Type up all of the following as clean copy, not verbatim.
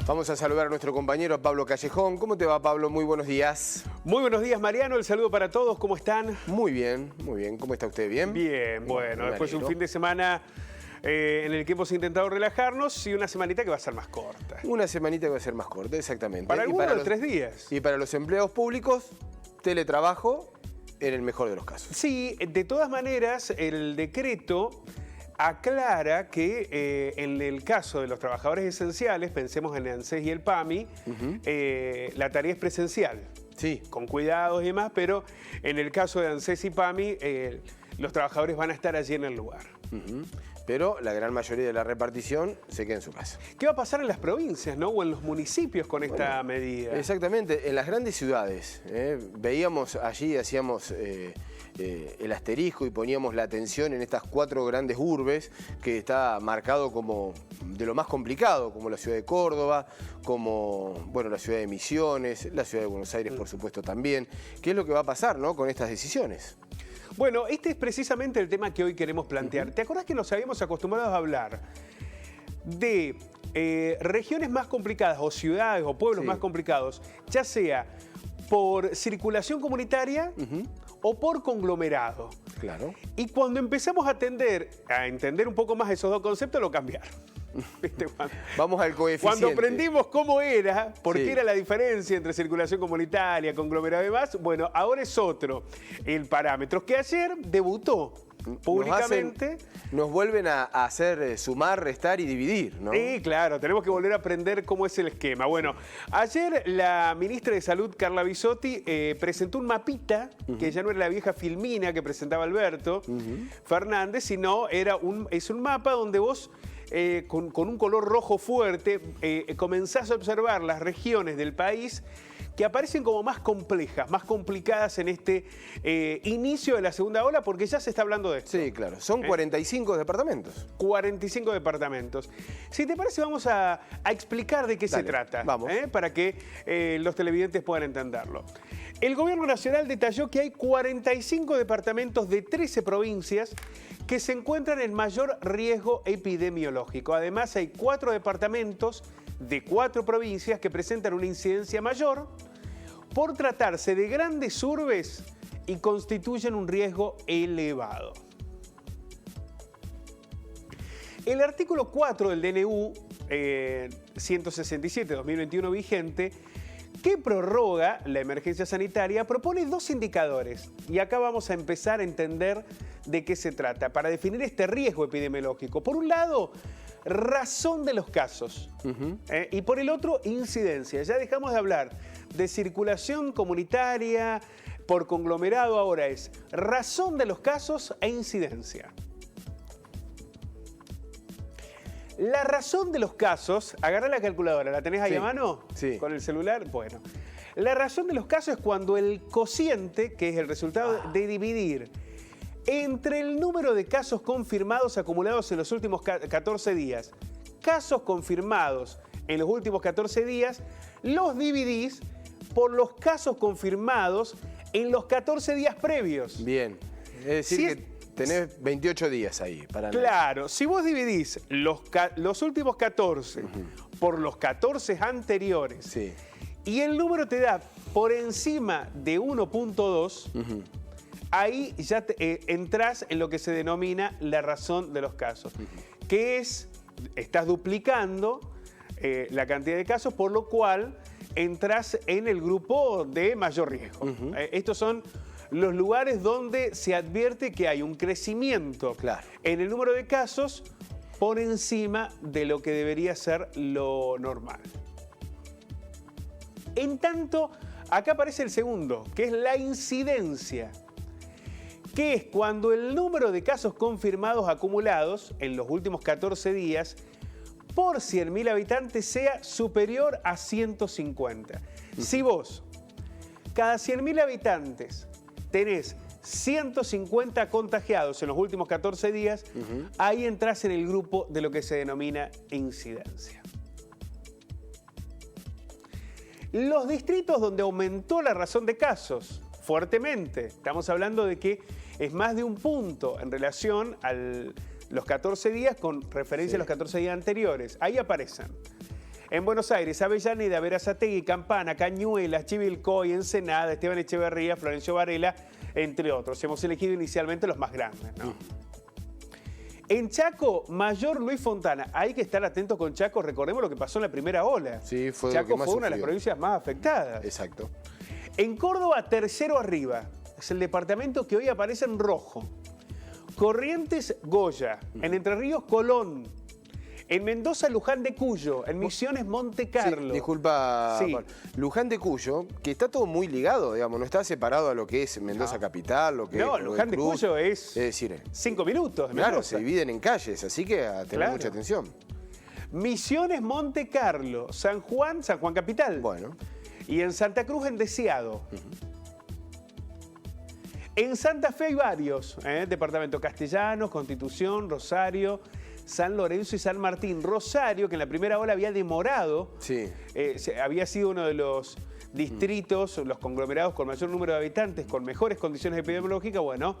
Vamos a saludar a nuestro compañero Pablo Callejón. ¿Cómo te va, Pablo? Muy buenos días. Muy buenos días, Mariano. El saludo para todos. ¿Cómo están? Muy bien, muy bien. ¿Cómo está usted? ¿Bien? Bien, bueno. Después de un fin de semana en el que hemos intentado relajarnos y una semanita que va a ser más corta. Una semanita que va a ser más corta, exactamente. Para algunos, 3 días. Y para los empleados públicos, teletrabajo en el mejor de los casos. Sí, de todas maneras, el decreto aclara que en el caso de los trabajadores esenciales, pensemos en el ANSES y el PAMI, la tarea es presencial. Sí. Con cuidados y demás, pero en el caso de ANSES y PAMI, los trabajadores van a estar allí en el lugar. Pero la gran mayoría de la repartición se queda en su casa. ¿Qué va a pasar en las provincias, ¿no? O en los municipios con esta medida? Exactamente, en las grandes ciudades. Veíamos allí, hacíamos el asterisco y poníamos la atención en estas 4 grandes urbes, que está marcado como de lo más complicado, como la ciudad de Córdoba, como la ciudad de Misiones, la ciudad de Buenos Aires, por supuesto, también. ¿Qué es lo que va a pasar, ¿no?, con estas decisiones? Bueno, este es precisamente el tema que hoy queremos plantear. ¿Te acordás que nos habíamos acostumbrado a hablar de regiones más complicadas o ciudades o pueblos más complicados, ya sea por circulación comunitaria o por conglomerado? Claro. Y cuando empezamos a entender un poco más esos dos conceptos, lo cambiaron. ¿Viste? Vamos al coeficiente. Cuando aprendimos cómo era, por qué era la diferencia entre circulación comunitaria, conglomerado y demás, bueno, ahora es otro el parámetro que ayer debutó públicamente. Nos vuelven a hacer sumar, restar y dividir, ¿no? Sí, claro, tenemos que volver a aprender cómo es el esquema. Bueno, ayer la ministra de Salud, Carla Bisotti, presentó un mapita, que ya no era la vieja filmina que presentaba Alberto Fernández, sino es un mapa donde vos, con un color rojo fuerte, comenzás a observar las regiones del país que aparecen como más complejas, más complicadas en este inicio de la segunda ola, porque ya se está hablando de esto. Sí, claro. Son 45 departamentos. 45 departamentos. Si te parece, vamos a explicar de qué se trata, vamos. Para que los televidentes puedan entenderlo. El Gobierno Nacional detalló que hay 45 departamentos de 13 provincias que se encuentran en mayor riesgo epidemiológico. Además, hay 4 departamentos de 4 provincias que presentan una incidencia mayor por tratarse de grandes urbes y constituyen un riesgo elevado. El artículo 4 del DNU 167-2021 vigente, que prorroga la emergencia sanitaria, propone 2 indicadores. Y acá vamos a empezar a entender de qué se trata para definir este riesgo epidemiológico. Por un lado, razón de los casos. Y por el otro, incidencia. Ya dejamos de hablar de circulación comunitaria por conglomerado, ahora es razón de los casos e incidencia. La razón de los casos, agarra la calculadora, ¿la tenés ahí a mano? Sí. ¿Con el celular? Bueno. La razón de los casos es cuando el cociente, que es el resultado de dividir entre el número de casos confirmados acumulados en los últimos 14 días, casos confirmados en los últimos 14 días, los dividís por los casos confirmados en los 14 días previos. Bien. Es decir, que tenés 28 días ahí para Claro, si vos dividís los últimos 14 por los 14 anteriores y el número te da por encima de 1.2, ahí ya entrás en lo que se denomina la razón de los casos, que es, estás duplicando la cantidad de casos, por lo cual entras en el grupo de mayor riesgo. Estos son los lugares donde se advierte que hay un crecimiento en el número de casos por encima de lo que debería ser lo normal. En tanto, acá aparece el segundo, que es la incidencia, que es cuando el número de casos confirmados acumulados en los últimos 14 días por 100.000 habitantes sea superior a 150. Si vos, cada 100.000 habitantes, tenés 150 contagiados en los últimos 14 días, ahí entras en el grupo de lo que se denomina incidencia. Los distritos donde aumentó la razón de casos fuertemente, estamos hablando de que es más de un punto en relación a los 14 días con referencia a los 14 días anteriores, ahí aparecen En Buenos Aires, Avellaneda, Berazategui, Campana, Cañuelas, Chivilcoy, Ensenada, Esteban Echeverría, Florencio Varela, entre otros. Hemos elegido inicialmente los más grandes, ¿no? En Chaco, Mayor Luis Fontana. Hay que estar atentos con Chaco. Recordemos lo que pasó en la primera ola. Sí, fue Chaco lo que más fue una de las sufrió. provincias más afectadas. Exacto. En Córdoba, tercero arriba. Es el departamento que hoy aparece en rojo. Corrientes, Goya. En Entre Ríos, Colón. En Mendoza, Luján de Cuyo. En Misiones, Monte Carlo. Sí, disculpa, Sí. Pablo. Luján de Cuyo, que está todo muy ligado, digamos, no está separado a lo que es Mendoza capital, lo que No, es Luján de Cruz. Cuyo es decir, 5 minutos de claro, Mendoza. se dividen en calles, así que a tener Claro. mucha atención. Misiones, Monte Carlo. San Juan capital. Bueno. Y en Santa Cruz, en Deseado. En Santa Fe hay varios, departamento Castellanos, Constitución, Rosario, San Lorenzo y San Martín. Rosario, que en la primera ola había demorado, Sí. había sido uno de los distritos, los conglomerados con mayor número de habitantes, con mejores condiciones epidemiológicas, bueno,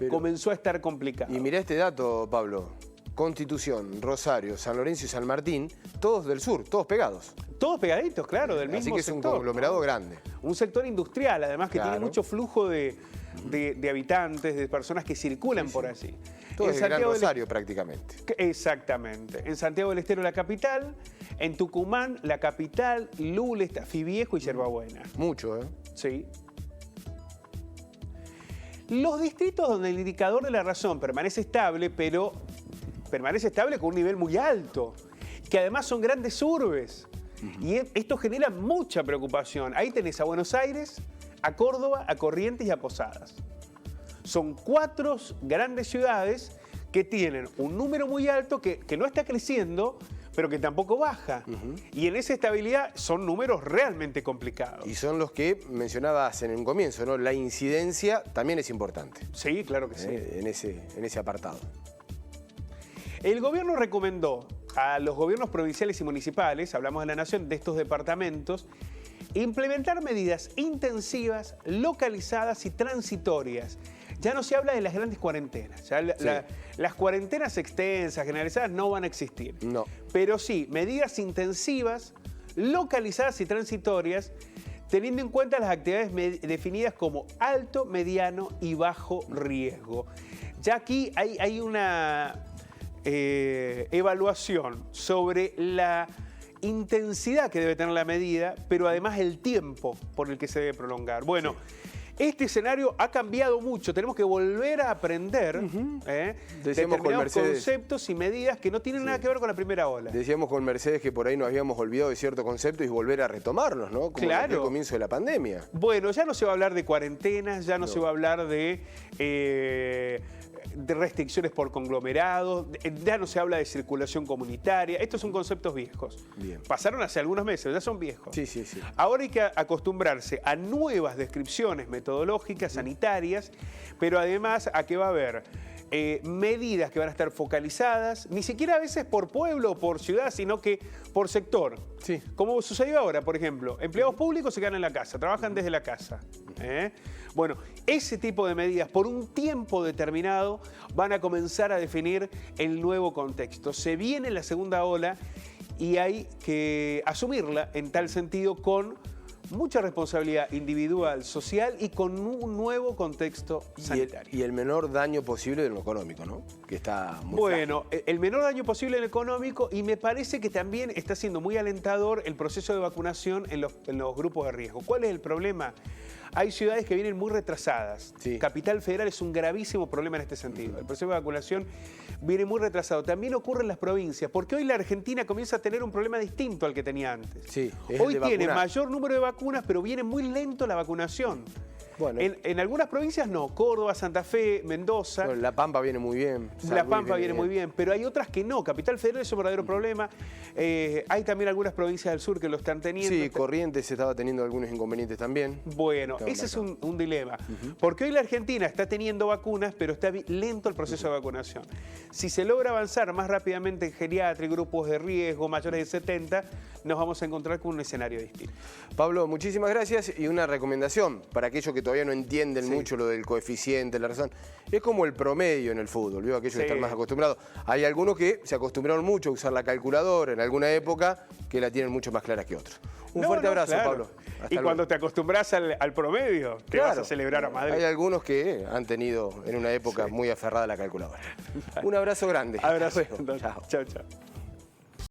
comenzó a estar complicado. Y mirá este dato, Pablo. Constitución, Rosario, San Lorenzo y San Martín, todos del sur, todos pegados. Todos pegaditos, claro, del mismo Así que es un sector, conglomerado ¿no? grande. Un sector industrial, además, que Claro. tiene mucho flujo de habitantes, de personas que circulan por allí. Todo En es el Gran Santiago del Rosario prácticamente. Exactamente. En Santiago del Estero, la capital. En Tucumán, la capital, Lules, Tafí Viejo y Yerbabuena. Mucho, ¿eh? Sí. Los distritos donde el indicador de la razón permanece estable, pero permanece estable con un nivel muy alto, que además son grandes urbes. Y esto genera mucha preocupación. Ahí tenés a Buenos Aires, a Córdoba, a Corrientes y a Posadas. Son 4 grandes ciudades que tienen un número muy alto que no está creciendo, pero que tampoco baja. Y en esa estabilidad son números realmente complicados. Y son los que mencionabas en un comienzo, ¿no? La incidencia también es importante. Sí, claro que sí. En ese apartado. El gobierno recomendó a los gobiernos provinciales y municipales, hablamos de la Nación, de estos departamentos, implementar medidas intensivas, localizadas y transitorias. Ya no se habla de las grandes cuarentenas. Ya las cuarentenas extensas, generalizadas, no van a existir. No. Pero sí, medidas intensivas, localizadas y transitorias, teniendo en cuenta las actividades definidas como alto, mediano y bajo riesgo. Ya aquí hay una evaluación sobre la intensidad que debe tener la medida, pero además el tiempo por el que se debe prolongar. Bueno, este escenario ha cambiado mucho. Tenemos que volver a aprender determinados conceptos y medidas que no tienen nada que ver con la primera ola. Decíamos con Mercedes que por ahí nos habíamos olvidado de ciertos conceptos y volver a retomarlos, ¿no? Como Claro. al comienzo de la pandemia. Bueno, ya no se va a hablar de cuarentenas, ya no se va a hablar de restricciones por conglomerados, ya no se habla de circulación comunitaria. Estos son conceptos viejos. Bien. Pasaron hace algunos meses, ya son viejos. Sí, sí, sí. Ahora hay que acostumbrarse a nuevas descripciones metodológicas, sanitarias, pero además a que va a haber medidas que van a estar focalizadas, ni siquiera a veces por pueblo o por ciudad, sino que por sector. Sí. Como sucedió ahora, por ejemplo, empleados públicos se quedan en la casa, trabajan desde la casa. Bueno, ese tipo de medidas por un tiempo determinado van a comenzar a definir el nuevo contexto. Se viene la segunda ola y hay que asumirla en tal sentido con mucha responsabilidad individual, social y con un nuevo contexto sanitario. Y el menor daño posible en lo económico, ¿no? Que está muy Bueno, el menor daño posible en lo económico, y me parece que también está siendo muy alentador el proceso de vacunación en los grupos de riesgo. ¿Cuál es el problema? Hay ciudades que vienen muy retrasadas. Sí. Capital Federal es un gravísimo problema en este sentido. El proceso de vacunación viene muy retrasado. También ocurre en las provincias, porque hoy la Argentina comienza a tener un problema distinto al que tenía antes. Sí, es Hoy el de tiene vacunar. mayor número de vacunas, pero viene muy lento la vacunación. Bueno. En algunas provincias no, Córdoba, Santa Fe, Mendoza. Bueno, La Pampa viene muy bien. San La Luis Pampa viene muy bien, pero hay otras que no. Capital Federal es un verdadero problema. Hay también algunas provincias del sur que lo están teniendo. Sí, Corrientes estaba teniendo algunos inconvenientes también. Bueno, Estaba ese es marcado. un dilema. Porque hoy la Argentina está teniendo vacunas, pero está lento el proceso de vacunación. Si se logra avanzar más rápidamente en geriatría, grupos de riesgo, mayores de 70, nos vamos a encontrar con un escenario distinto. Pablo, muchísimas gracias y una recomendación para aquellos que todavía no entienden mucho lo del coeficiente, la razón. Es como el promedio en el fútbol, ¿vio? Aquellos que están más acostumbrados. Hay algunos que se acostumbraron mucho a usar la calculadora en alguna época que la tienen mucho más clara que otros. Un fuerte abrazo, claro. Pablo. Hasta y luego. cuando te acostumbras al promedio, te vas a celebrar a Madrid. Hay algunos que han tenido en una época muy aferrada a la calculadora. Un abrazo grande. Abrazo. Chao. Chao, chao.